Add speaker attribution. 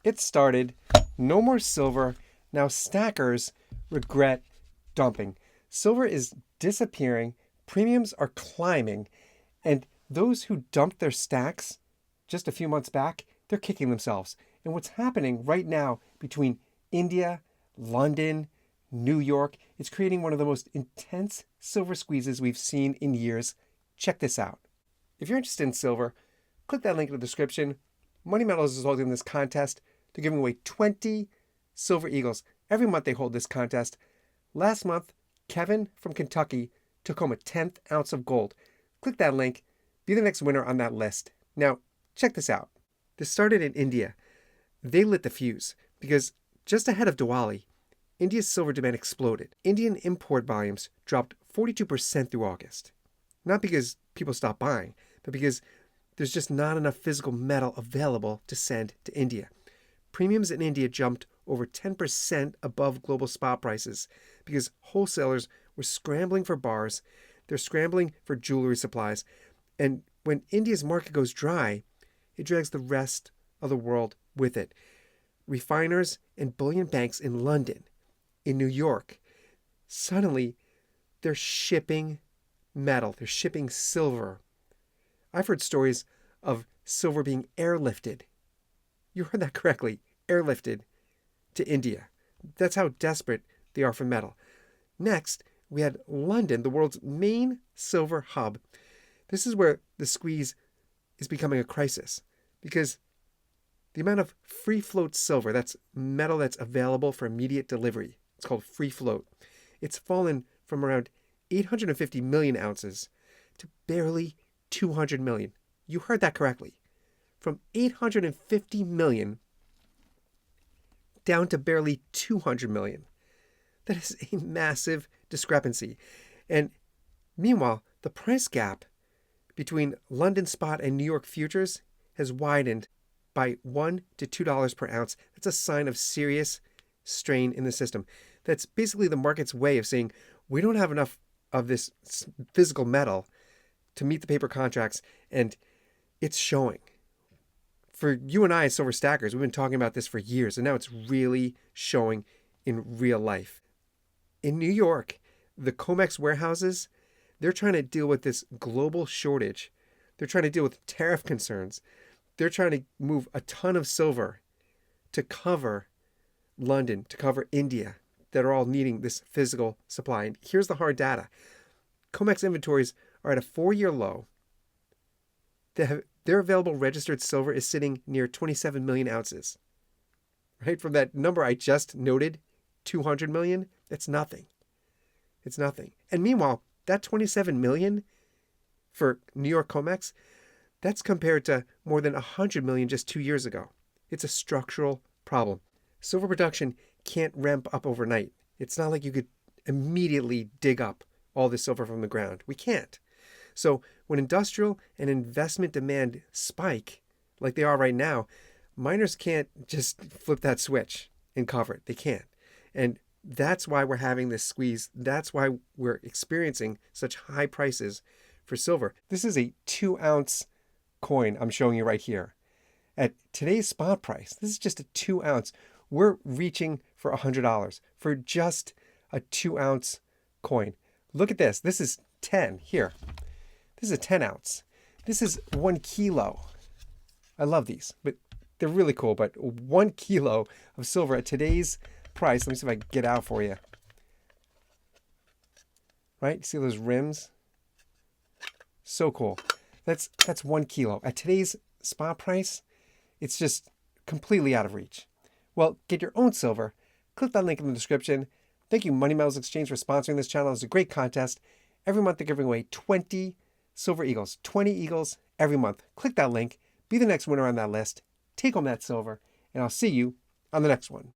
Speaker 1: It started. No more silver. Now stackers regret dumping. Silver is disappearing. Premiums are climbing. And those who dumped their stacks just a few months back, they're kicking themselves. And what's happening right now between India, London, New York, it's creating one of the most intense silver squeezes we've seen in years. Check this out. If you're interested in silver, click that link in the description. Money Metals is holding this contest. They're giving away 20 silver eagles. Every month they hold this contest. Last month, Kevin from Kentucky took home a 10th ounce of gold. Click that link. Be the next winner on that list. Now, check this out. This started in India. They lit the fuse because just ahead of Diwali, India's silver demand exploded. Indian import volumes dropped 42% through August. Not because people stopped buying, but because there's just not enough physical metal available to send to India. Premiums in India jumped over 10% above global spot prices because wholesalers were scrambling for bars, they're scrambling for jewelry supplies, and when India's market goes dry, it drags the rest of the world with it. Refiners and bullion banks in London, in New York, suddenly they're shipping metal, they're shipping silver. I've heard stories of silver being airlifted. You heard that correctly, airlifted to India. That's how desperate they are for metal. Next, we had London, the world's main silver hub. This is where the squeeze is becoming a crisis because the amount of free float silver, that's metal that's available for immediate delivery, it's called free float. It's fallen from around 850 million ounces to barely 200 million. You heard that correctly. From 850 million down to barely 200 million. That is a massive discrepancy. And meanwhile, the price gap between London spot and New York futures has widened by $1 to $2 per ounce. That's a sign of serious strain in the system. That's basically the market's way of saying we don't have enough of this physical metal to meet the paper contracts, and it's showing. For you and I as silver stackers, we've been talking about this for years, and now it's really showing in real life. In New York, the COMEX warehouses, they're trying to deal with this global shortage. They're trying to deal with tariff concerns. They're trying to move a ton of silver to cover London, to cover India, that are all needing this physical supply. And here's the hard data. COMEX inventories are at a 4-year low. Their available registered silver is sitting near 27 million ounces. Right? From that number I just noted, 200 million, that's nothing. It's nothing. And meanwhile, that 27 million for New York COMEX, that's compared to more than 100 million just 2 years ago. It's a structural problem. Silver production can't ramp up overnight. It's not like you could immediately dig up all this silver from the ground. We can't. So when industrial and investment demand spike, like they are right now, miners can't just flip that switch and cover it. They can't. And that's why we're having this squeeze. That's why we're experiencing such high prices for silver. This is a 2-ounce coin I'm showing you right here. At today's spot price, this is just a 2-ounce. We're reaching for $100 for just a 2-ounce coin. Look at this. This is 10 here. This is a 10-ounce. This is 1 kilo. I love these, but they're really cool. But 1 kilo of silver at today's price. Let me see if I can get out for you. Right? See those rims? So cool. That's 1 kilo. At today's spot price, it's just completely out of reach. Well, get your own silver. Click that link in the description. Thank you, Money Metals Exchange, for sponsoring this channel. It's a great contest. Every month they're giving away 20 silver eagles. 20 eagles every month. Click that link. Be the next winner on that list. Take home that silver. And I'll see you on the next one.